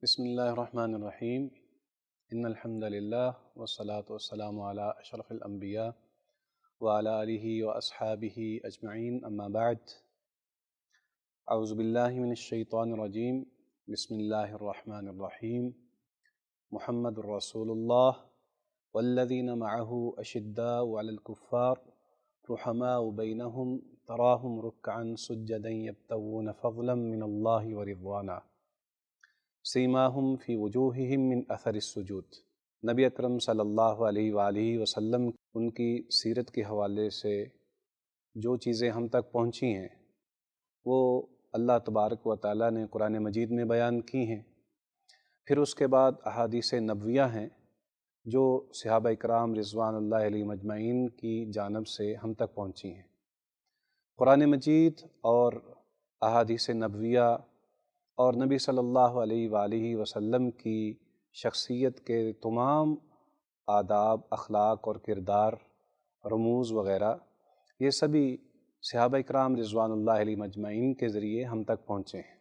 بسم اللہ الرحمن الرحیم ان الحمد للہ والصلاة والسلام علی اشرف الانبیاء وعلی آلہ واصحابہ اجمعین اما بعد اعوذ باللہ من الشیطان الرجیم بسم اللہ الرحمن الرحیم محمد رسول اللہ والذین معہ اشداء علی الکفار رحماء بینہم تراہم رکعا سجدا یبتغون فضلا من اللہ ورضوانا سیماہم فی وجوہہم من اثر السجود۔ نبی اکرم صلی اللہ علیہ وآلہ وسلم ان کی سیرت کے حوالے سے جو چیزیں ہم تک پہنچی ہیں وہ اللہ تبارک و تعالیٰ نے قرآن مجید میں بیان کی ہیں، پھر اس کے بعد احادیث نبویہ ہیں جو صحابہ اکرام رضوان اللہ علیہم اجمعین کی جانب سے ہم تک پہنچی ہیں۔ قرآن مجید اور احادیث نبویہ اور نبی صلی اللہ علیہ وآلہ وسلم کی شخصیت کے تمام آداب، اخلاق اور کردار، رموز وغیرہ یہ سبھی صحابہ اکرام رضوان اللہ علیہم اجمعین کے ذریعے ہم تک پہنچے ہیں۔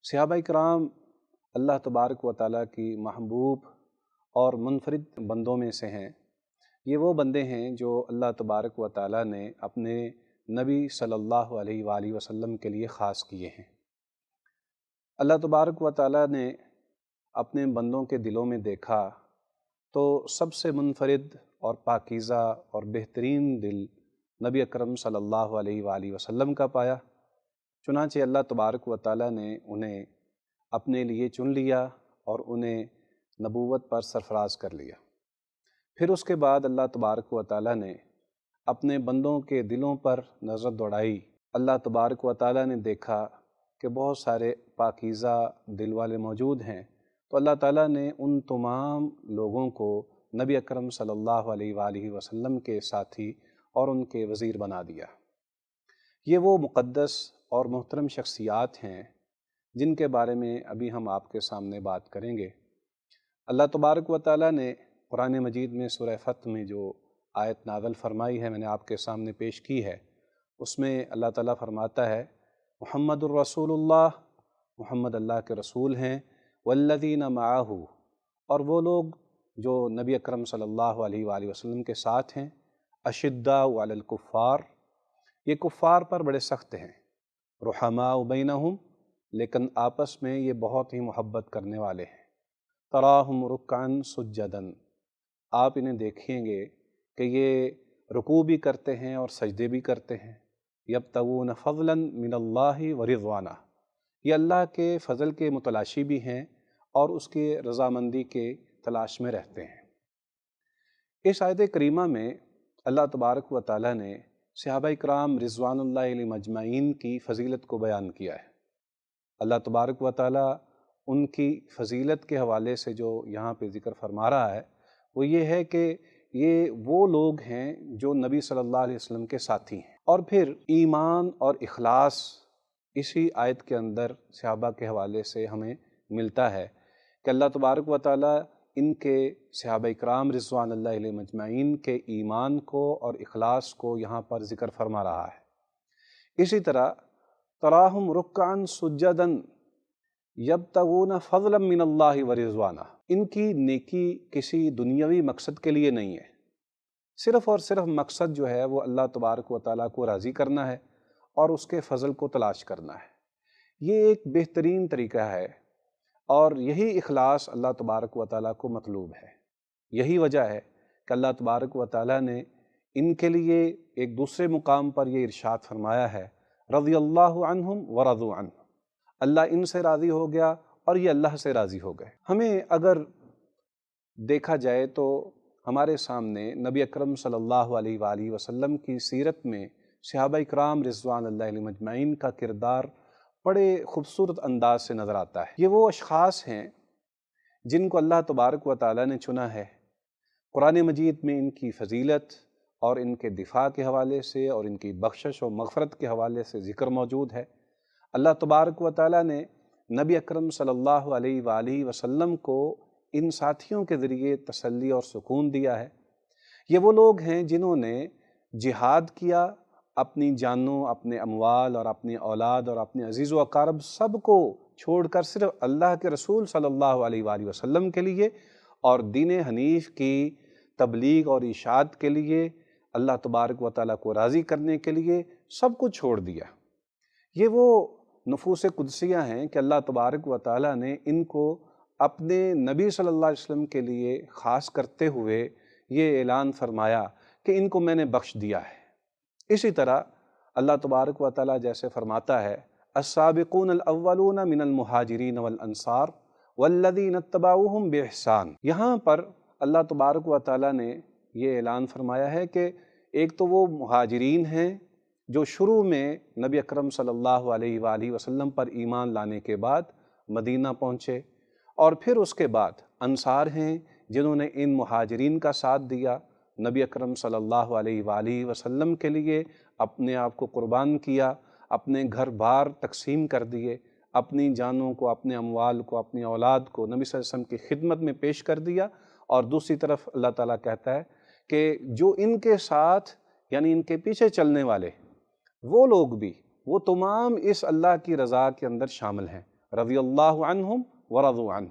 صحابہ اکرام اللہ تبارک و تعالیٰ کی محبوب اور منفرد بندوں میں سے ہیں۔ یہ وہ بندے ہیں جو اللہ تبارک و تعالیٰ نے اپنے نبی صلی اللہ علیہ وآلہ وسلم کے لیے خاص کیے ہیں۔ اللہ تبارک و تعالیٰ نے اپنے بندوں کے دلوں میں دیکھا تو سب سے منفرد اور پاکیزہ اور بہترین دل نبی اکرم صلی اللہ علیہ وآلہ وسلم کا پایا، چنانچہ اللہ تبارک و تعالیٰ نے انہیں اپنے لیے چن لیا اور انہیں نبوت پر سرفراز کر لیا۔ پھر اس کے بعد اللہ تبارک و تعالیٰ نے اپنے بندوں کے دلوں پر نظر دوڑائی۔ اللہ تبارک و تعالیٰ نے دیکھا کہ بہت سارے پاکیزہ دل والے موجود ہیں، تو اللہ تعالیٰ نے ان تمام لوگوں کو نبی اکرم صلی اللہ علیہ وآلہ وسلم کے ساتھی اور ان کے وزیر بنا دیا۔ یہ وہ مقدس اور محترم شخصیات ہیں جن کے بارے میں ابھی ہم آپ کے سامنے بات کریں گے۔ اللہ تبارک و تعالیٰ نے قرآن مجید میں سورہ فتح میں جو آیت نازل فرمائی ہے، میں نے آپ کے سامنے پیش کی ہے، اس میں اللہ تعالیٰ فرماتا ہے محمد الرسول اللہ، محمد اللہ کے رسول ہیں، والذین معہ، اور وہ لوگ جو نبی اکرم صلی اللہ علیہ وآلہ وسلم کے ساتھ ہیں، اشداء علی الکفار، یہ کفار پر بڑے سخت ہیں، رحماء بینہم، لیکن آپس میں یہ بہت ہی محبت کرنے والے ہیں، تراہم رکعا سجدا، آپ انہیں دیکھیں گے کہ یہ رکوع بھی کرتے ہیں اور سجدے بھی کرتے ہیں، یبتغون فضلا من اللہ ورضوانا، یہ اللہ کے فضل کے متلاشی بھی ہیں اور اس کے رضامندی کے تلاش میں رہتے ہیں۔ اس آیت کریمہ میں اللہ تبارک و تعالیٰ نے صحابہ اکرام رضوان اللہ علیہم اجمعین کی فضیلت کو بیان کیا ہے۔ اللہ تبارک و تعالیٰ ان کی فضیلت کے حوالے سے جو یہاں پہ ذکر فرما رہا ہے وہ یہ ہے کہ یہ وہ لوگ ہیں جو نبی صلی اللہ علیہ وسلم کے ساتھی ہیں، اور پھر ایمان اور اخلاص اسی آیت کے اندر صحابہ کے حوالے سے ہمیں ملتا ہے کہ اللہ تبارک و تعالیٰ ان کے صحابہ اکرام رضوان اللہ علیہم اجمعین کے ایمان کو اور اخلاص کو یہاں پر ذکر فرما رہا ہے۔ اسی طرح تراہم رکعا سجدا یبتغون فضلا من اللہ ورضوانا، ان کی نیکی کسی دنیاوی مقصد کے لیے نہیں ہے، صرف اور صرف مقصد جو ہے وہ اللہ تبارک و تعالیٰ کو راضی کرنا ہے اور اس کے فضل کو تلاش کرنا ہے۔ یہ ایک بہترین طریقہ ہے اور یہی اخلاص اللہ تبارک و تعالیٰ کو مطلوب ہے۔ یہی وجہ ہے کہ اللہ تبارک و تعالیٰ نے ان کے لیے ایک دوسرے مقام پر یہ ارشاد فرمایا ہے، رضی اللہ عنہم ورضوا عنہ، اللہ ان سے راضی ہو گیا اور یہ اللہ سے راضی ہو گئے۔ ہمیں اگر دیکھا جائے تو ہمارے سامنے نبی اکرم صلی اللہ علیہ وآلہ وسلم کی سیرت میں صحابہ اکرام رضوان اللہ علیہم اجمعین کا کردار بڑے خوبصورت انداز سے نظر آتا ہے۔ یہ وہ اشخاص ہیں جن کو اللہ تبارک و تعالیٰ نے چنا ہے۔ قرآن مجید میں ان کی فضیلت اور ان کے دفاع کے حوالے سے اور ان کی بخشش و مغفرت کے حوالے سے ذکر موجود ہے۔ اللہ تبارک و تعالیٰ نے نبی اکرم صلی اللہ علیہ وآلہ وسلم کو ان ساتھیوں کے ذریعے تسلی اور سکون دیا ہے۔ یہ وہ لوگ ہیں جنہوں نے جہاد کیا، اپنی جانوں، اپنے اموال اور اپنی اولاد اور اپنے عزیز و اقارب سب کو چھوڑ کر صرف اللہ کے رسول صلی اللہ علیہ وآلہ وسلم کے لیے اور دین حنیف کی تبلیغ اور اشاعت کے لیے، اللہ تبارک و تعالیٰ کو راضی کرنے کے لیے سب کچھ چھوڑ دیا۔ یہ وہ نفوس قدسیہ ہیں کہ اللہ تبارک و تعالیٰ نے ان کو اپنے نبی صلی اللہ علیہ وسلم کے لیے خاص کرتے ہوئے یہ اعلان فرمایا کہ ان کو میں نے بخش دیا ہے۔ اسی طرح اللہ تبارک و تعالیٰ جیسے فرماتا ہے السابقون الاولون من المہاجرین والانصار والذین اتبعوہم باحسان، یہاں پر اللہ تبارک و تعالیٰ نے یہ اعلان فرمایا ہے کہ ایک تو وہ مہاجرین ہیں جو شروع میں نبی اکرم صلی اللہ علیہ وآلہ وسلم پر ایمان لانے کے بعد مدینہ پہنچے، اور پھر اس کے بعد انصار ہیں جنہوں نے ان مہاجرین کا ساتھ دیا، نبی اکرم صلی اللہ علیہ وآلہ وسلم کے لیے اپنے آپ کو قربان کیا، اپنے گھر بار تقسیم کر دیے، اپنی جانوں کو، اپنے اموال کو، اپنی اولاد کو نبی صلی اللہ علیہ وسلم کی خدمت میں پیش کر دیا۔ اور دوسری طرف اللہ تعالیٰ کہتا ہے کہ جو ان کے ساتھ یعنی ان کے پیچھے چلنے والے وہ لوگ بھی، وہ تمام اس اللہ کی رضا کے اندر شامل ہیں، رضی اللہ عنہم ورضوا عنہ۔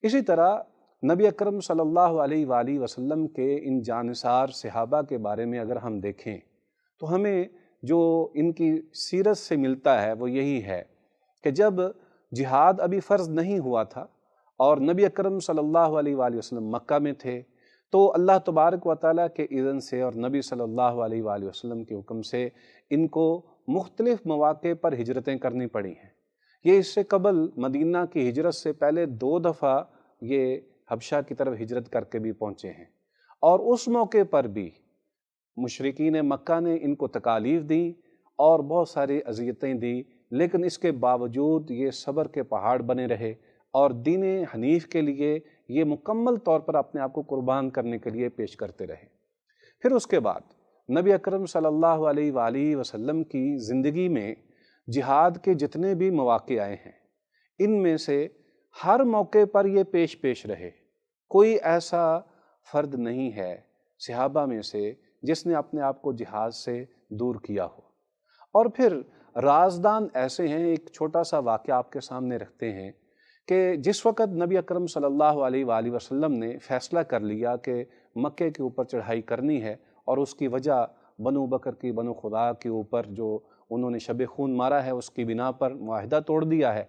اسی طرح نبی اکرم صلی اللہ علیہ وآلہ وسلم کے ان جانثار صحابہ کے بارے میں اگر ہم دیکھیں تو ہمیں جو ان کی سیرت سے ملتا ہے وہ یہی ہے کہ جب جہاد ابھی فرض نہیں ہوا تھا اور نبی اکرم صلی اللہ علیہ وآلہ وسلم مکہ میں تھے، تو اللہ تبارک و تعالیٰ کے اذن سے اور نبی صلی اللہ علیہ وآلہ وسلم کے حکم سے ان کو مختلف مواقع پر ہجرتیں کرنی پڑی ہیں۔ یہ اس سے قبل مدینہ کی ہجرت سے پہلے 2 دفعہ یہ حبشہ کی طرف ہجرت کر کے بھی پہنچے ہیں، اور اس موقع پر بھی مشرکین مکہ نے ان کو تکالیف دیں اور بہت ساری اذیتیں دی، لیکن اس کے باوجود یہ صبر کے پہاڑ بنے رہے اور دین حنیف کے لیے یہ مکمل طور پر اپنے آپ کو قربان کرنے کے لیے پیش کرتے رہے۔ پھر اس کے بعد نبی اکرم صلی اللہ علیہ وآلہ وسلم کی زندگی میں جہاد کے جتنے بھی مواقع آئے ہیں، ان میں سے ہر موقع پر یہ پیش رہے۔ کوئی ایسا فرد نہیں ہے صحابہ میں سے جس نے اپنے آپ کو جہاد سے دور کیا ہو۔ اور پھر رازدان ایسے ہیں، ایک چھوٹا سا واقعہ آپ کے سامنے رکھتے ہیں کہ جس وقت نبی اکرم صلی اللہ علیہ وآلہ وسلم نے فیصلہ کر لیا کہ مکے کے اوپر چڑھائی کرنی ہے، اور اس کی وجہ بنو بکر کی، بنو خدا کے اوپر جو انہوں نے شب خون مارا ہے، اس کی بنا پر معاہدہ توڑ دیا ہے۔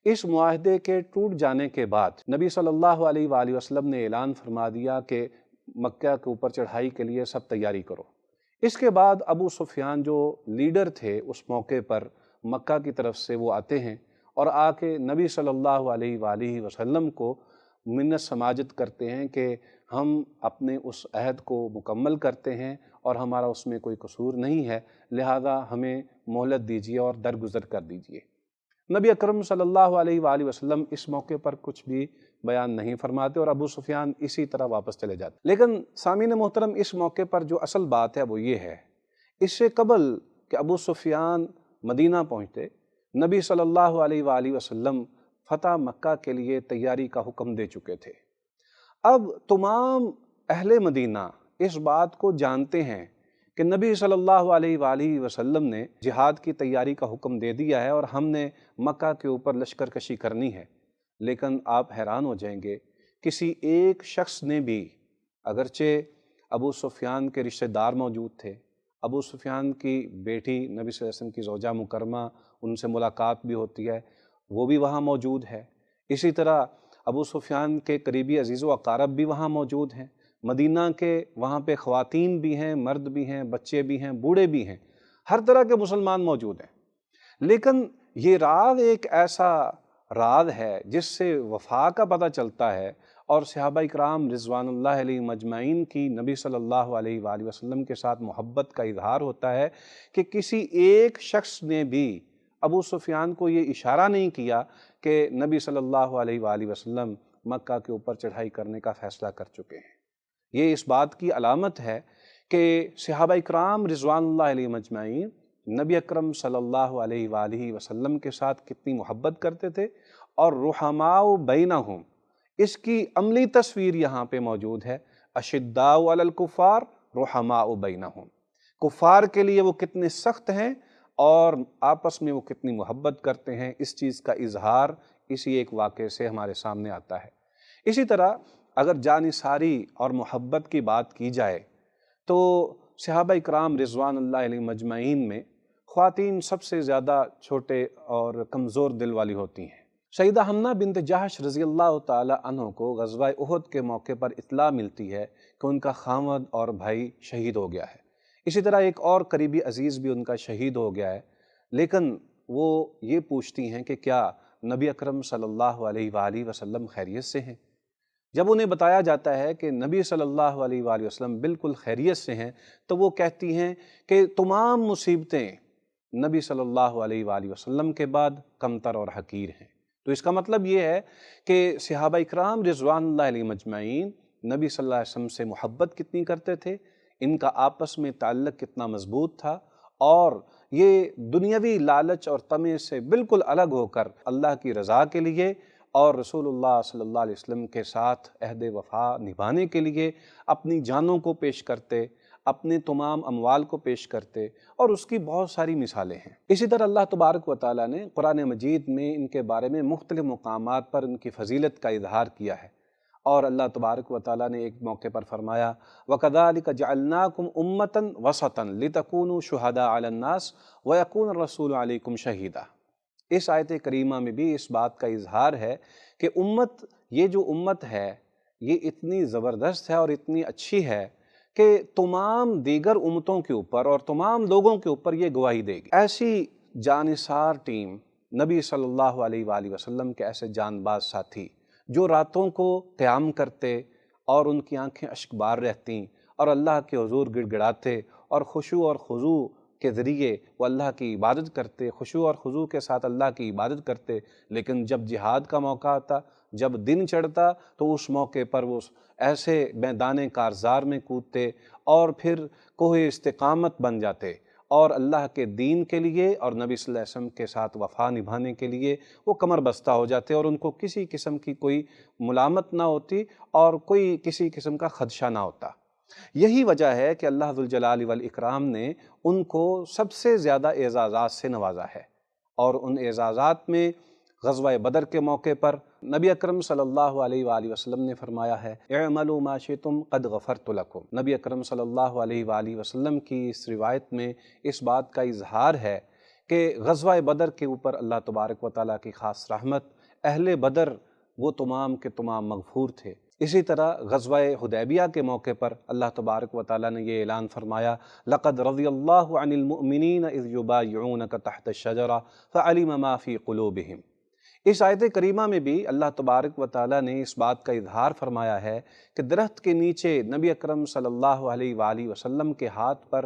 اس معاہدے کے ٹوٹ جانے کے بعد نبی صلی اللہ علیہ وآلہ وسلم نے اعلان فرما دیا کہ مکہ کے اوپر چڑھائی کے لیے سب تیاری کرو۔ اس کے بعد ابو سفیان جو لیڈر تھے اس موقع پر مکہ کی طرف سے، وہ آتے ہیں اور آ کے نبی صلی اللہ علیہ وآلہ وسلم کو منت سماجت کرتے ہیں کہ ہم اپنے اس عہد کو مکمل کرتے ہیں اور ہمارا اس میں کوئی قصور نہیں ہے، لہذا ہمیں مہلت دیجیے اور درگزر کر دیجیے۔ نبی اکرم صلی اللہ علیہ وآلہ وسلم اس موقع پر کچھ بھی بیان نہیں فرماتے اور ابو سفیان اسی طرح واپس چلے جاتے۔ لیکن سامعین محترم، اس موقع پر جو اصل بات ہے وہ یہ ہے، اس سے قبل کہ ابو سفیان مدینہ پہنچتے، نبی صلی اللہ علیہ وآلہ وسلم فتح مکہ کے لیے تیاری کا حکم دے چکے تھے۔ اب تمام اہل مدینہ اس بات کو جانتے ہیں کہ نبی صلی اللہ علیہ وآلہ وسلم نے جہاد کی تیاری کا حکم دے دیا ہے اور ہم نے مکہ کے اوپر لشکر کشی کرنی ہے۔ لیکن آپ حیران ہو جائیں گے، کسی ایک شخص نے بھی، اگرچہ ابو سفیان کے رشتہ دار موجود تھے، ابو سفیان کی بیٹی نبی صلی اللہ علیہ وسلم کی زوجہ مکرمہ، ان سے ملاقات بھی ہوتی ہے، وہ بھی وہاں موجود ہے۔ اسی طرح ابو سفیان کے قریبی عزیز و اقارب بھی وہاں موجود ہیں، مدینہ کے وہاں پہ خواتین بھی ہیں، مرد بھی ہیں، بچے بھی ہیں، بوڑھے بھی ہیں، ہر طرح کے مسلمان موجود ہیں۔ لیکن یہ راز ایک ایسا راز ہے جس سے وفا کا پتہ چلتا ہے اور صحابہ اکرام رضوان اللہ علیہ مجمعین کی نبی صلی اللہ علیہ وآلہ وسلم کے ساتھ محبت کا اظہار ہوتا ہے کہ کسی ایک شخص نے بھی ابو سفیان کو یہ اشارہ نہیں کیا کہ نبی صلی اللہ علیہ وآلہ وسلم مکہ کے اوپر چڑھائی کرنے کا فیصلہ کر چکے ہیں۔ یہ اس بات کی علامت ہے کہ صحابہ اکرام رضوان اللہ علیہ مجمعین نبی اکرم صلی اللہ علیہ وآلہ وسلم کے ساتھ کتنی محبت کرتے تھے، اور رحماء بینہم، اس کی عملی تصویر یہاں پہ موجود ہے، اشداء علی الکفار رحماء بینہم، کفار کے لیے وہ کتنے سخت ہیں اور آپس میں وہ کتنی محبت کرتے ہیں، اس چیز کا اظہار اسی ایک واقعے سے ہمارے سامنے آتا ہے۔ اسی طرح اگر جانثاری اور محبت کی بات کی جائے تو صحابہ اکرام رضوان اللہ علیہ مجمعین میں خواتین سب سے زیادہ چھوٹے اور کمزور دل والی ہوتی ہیں۔ سیدہ حمنہ بنت جحش رضی اللہ تعالی عنہ کو غزوہ احد کے موقع پر اطلاع ملتی ہے کہ ان کا خاوند اور بھائی شہید ہو گیا ہے۔ اسی طرح ایک اور قریبی عزیز بھی ان کا شہید ہو گیا ہے، لیکن وہ یہ پوچھتی ہیں کہ کیا نبی اکرم صلی اللہ علیہ وآلہ وسلم خیریت سے ہیں؟ جب انہیں بتایا جاتا ہے کہ نبی صلی اللہ علیہ وآلہ وسلم بالکل خیریت سے ہیں تو وہ کہتی ہیں کہ تمام مصیبتیں نبی صلی اللہ علیہ وآلہ وسلم کے بعد کمتر اور حقیر ہیں۔ تو اس کا مطلب یہ ہے کہ صحابہ اکرام رضوان اللہ علیہ مجمعین نبی صلی اللہ علیہ وسلم سے محبت کتنی کرتے تھے، ان کا آپس میں تعلق کتنا مضبوط تھا، اور یہ دنیاوی لالچ اور طمع سے بالکل الگ ہو کر اللہ کی رضا کے لیے اور رسول اللہ صلی اللہ علیہ وسلم کے ساتھ عہد وفا نبھانے کے لیے اپنی جانوں کو پیش کرتے، اپنے تمام اموال کو پیش کرتے، اور اس کی بہت ساری مثالیں ہیں۔ اسی طرح اللہ تبارک و تعالیٰ نے قرآن مجید میں ان کے بارے میں مختلف مقامات پر ان کی فضیلت کا اظہار کیا ہے، اور اللہ تبارک و تعالیٰ نے ایک موقع پر فرمایا وَكَذَلِكَ جَعَلْنَاكُمْ أُمَّةً وَسَطًا لِتَكُونُوا شُهَدَاءَ عَلَى النَّاسِ وَيَكُونَ الرَّسُولُ عَلَيْكُمْ شَهِيدًا۔ اس آیت کریمہ میں بھی اس بات کا اظہار ہے کہ یہ جو امت ہے یہ اتنی زبردست ہے اور اتنی اچھی ہے کہ تمام دیگر امتوں کے اوپر اور تمام لوگوں کے اوپر یہ گواہی دے گی۔ ایسی جانثار ٹیم، نبی صلی اللہ علیہ وآلہ وسلم کے ایسے جان باز ساتھی جو راتوں کو قیام کرتے اور ان کی آنکھیں اشک بار رہتیں اور اللہ کے حضور گڑ گڑاتے اور خشوع اور خضوع کے ذریعے وہ اللہ کی عبادت کرتے، خشوع اور خضوع کے ساتھ اللہ کی عبادت کرتے، لیکن جب جہاد کا موقع آتا، جب دن چڑھتا تو اس موقع پر وہ ایسے میدان کارزار میں کودتے اور پھر کوہ استقامت بن جاتے، اور اللہ کے دین کے لیے اور نبی صلی اللہ علیہ وسلم کے ساتھ وفا نبھانے کے لیے وہ کمر بستہ ہو جاتے، اور ان کو کسی قسم کی کوئی ملامت نہ ہوتی اور کوئی کسی قسم کا خدشہ نہ ہوتا۔ یہی وجہ ہے کہ اللہ ذوالجلال والاکرام نے ان کو سب سے زیادہ اعزازات سے نوازا ہے، اور ان اعزازات میں غزوہ بدر کے موقع پر نبی اکرم صلی اللہ علیہ وآلہ وسلم نے فرمایا ہے اعملوا ما شئتم قد غفرت لکم۔ نبی اکرم صلی اللہ علیہ وآلہ وسلم کی اس روایت میں اس بات کا اظہار ہے کہ غزوہ بدر کے اوپر اللہ تبارک و تعالیٰ کی خاص رحمت، اہل بدر وہ تمام کے تمام مغفور تھے۔ اسی طرح غزوہ حدیبیہ کے موقع پر اللہ تبارک و تعالیٰ نے یہ اعلان فرمایا لَقَدْ رَضِيَ اللَّهُ عَنِ الْمُؤْمِنِينَ إِذْ يُبَايِعُونَكَ تَحْتَ الشَّجَرَةِ فَعَلِمَ مَا فِي قُلُوبِهِمْ۔ اس آیت کریمہ میں بھی اللہ تبارک و تعالیٰ نے اس بات کا اظہار فرمایا ہے کہ درخت کے نیچے نبی اکرم صلی اللہ علیہ وآلہ وسلم کے ہاتھ پر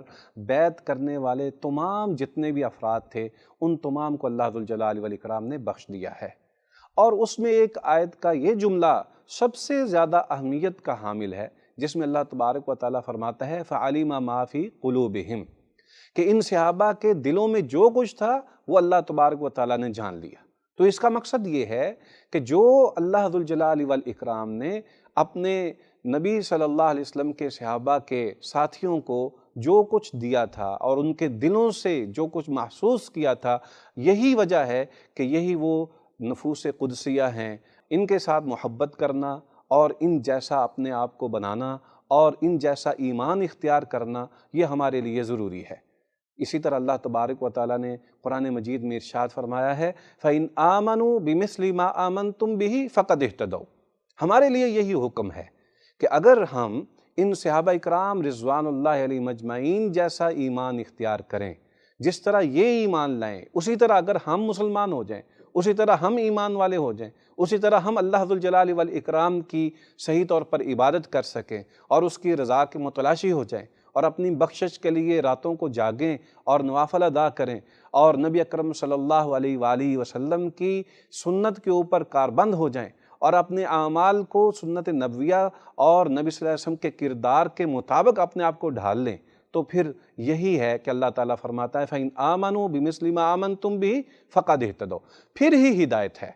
بیعت کرنے والے تمام جتنے بھی افراد تھے ان تمام کو اللہ ذوالجلال والاکرام نے بخش دیا ہے۔ اور اس میں ایک آیت کا یہ جملہ سب سے زیادہ اہمیت کا حامل ہے جس میں اللہ تبارک و تعالیٰ فرماتا ہے فَعَلِمَ مَا فِي قُلُوبِهِمْ، کہ ان صحابہ کے دلوں میں جو کچھ تھا وہ اللہ تبارک و تعالیٰ نے جان لیا۔ تو اس کا مقصد یہ ہے کہ جو اللہ ذوالجلال والاکرام نے اپنے نبی صلی اللہ علیہ وسلم کے صحابہ کے ساتھیوں کو جو کچھ دیا تھا اور ان کے دلوں سے جو کچھ محسوس کیا تھا، یہی وجہ ہے کہ یہی وہ نفوس قدسیہ ہیں۔ ان کے ساتھ محبت کرنا اور ان جیسا اپنے آپ کو بنانا اور ان جیسا ایمان اختیار کرنا یہ ہمارے لیے ضروری ہے۔ اسی طرح اللہ تبارک و تعالیٰ نے قرآن مجید میں ارشاد فرمایا ہے فَإِنْ آمَنُوا بِمِثْلِ مَا آمَنْتُمْ بِهِ فَقَدْ اهْتَدَوْا۔ ہمارے لیے یہی حکم ہے کہ اگر ہم ان صحابہ اکرام رضوان اللہ علیہ مجمعین جیسا ایمان اختیار کریں، جس طرح یہ ایمان لائیں، اسی طرح اگر ہم مسلمان ہو جائیں، اسی طرح ہم ایمان والے ہو جائیں، اسی طرح ہم اللہ ذوالجلال والاکرام کی صحیح طور پر عبادت کر سکیں اور اس کی رضا کے متلاشی ہو جائیں اور اپنی بخشش کے لیے راتوں کو جاگیں اور نوافل ادا کریں اور نبی اکرم صلی اللہ علیہ وآلہ وسلم کی سنت کے اوپر کاربند ہو جائیں اور اپنے اعمال کو سنت نبویہ اور نبی صلی اللہ علیہ وسلم کے کردار کے مطابق اپنے آپ کو ڈھال لیں، تو پھر یہی ہے کہ اللہ تعالیٰ فرماتا ہے فَإِنْ آمَنُوا بِمِثْلِ مَا آمَنْتُمْ بِهِ فَقَدْ اهْتَدَوْا، پھر ہی ہدایت ہے۔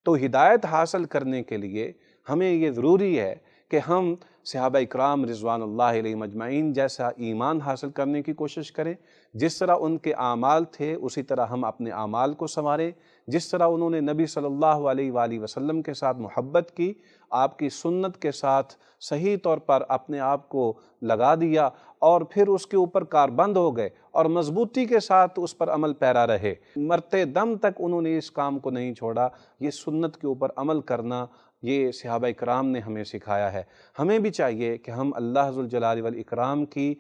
تو ہدایت حاصل کرنے کے لیے ہمیں یہ ضروری ہے کہ ہم صحابہ اکرام رضوان اللہ علیہم اجمعین جیسا ایمان حاصل کرنے کی کوشش کریں، جس طرح ان کے اعمال تھے اسی طرح ہم اپنے اعمال کو سنواریں، جس طرح انہوں نے نبی صلی اللہ علیہ وآلہ وسلم کے ساتھ محبت کی، آپ کی سنت کے ساتھ صحیح طور پر اپنے آپ کو لگا دیا اور پھر اس کے اوپر کاربند ہو گئے اور مضبوطی کے ساتھ اس پر عمل پیرا رہے، مرتے دم تک انہوں نے اس کام کو نہیں چھوڑا۔ یہ سنت کے اوپر عمل کرنا یہ صحابہ اکرام نے ہمیں سکھایا ہے۔ ہمیں بھی چاہیے کہ ہم اللہ ذوالجلال والاکرام کی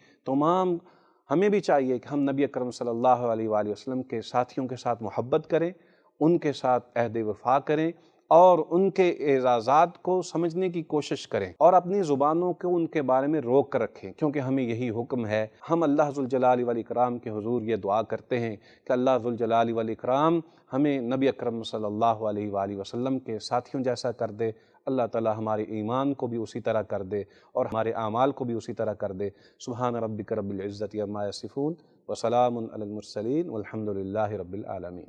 ہمیں بھی چاہیے کہ ہم نبی اکرم صلی اللہ علیہ وآلہ وسلم کے ساتھیوں کے ساتھ محبت کریں، ان کے ساتھ عہد وفا کریں اور ان کے اعزازات کو سمجھنے کی کوشش کریں اور اپنی زبانوں کو ان کے بارے میں روک کر رکھیں، کیونکہ ہمیں یہی حکم ہے۔ ہم اللہ ذوالجلال والاکرام کے حضور یہ دعا کرتے ہیں کہ اللہ ذوالجلال والاکرام ہمیں نبی اکرم صلی اللہ علیہ وآلہ وسلم کے ساتھیوں جیسا کر دے، اللہ تعالی ہمارے ایمان کو بھی اسی طرح کر دے اور ہمارے اعمال کو بھی اسی طرح کر دے۔ سبحان ربک رب العزت عما یصفون وسلام علی المرسلین والحمد للہ رب العالمین۔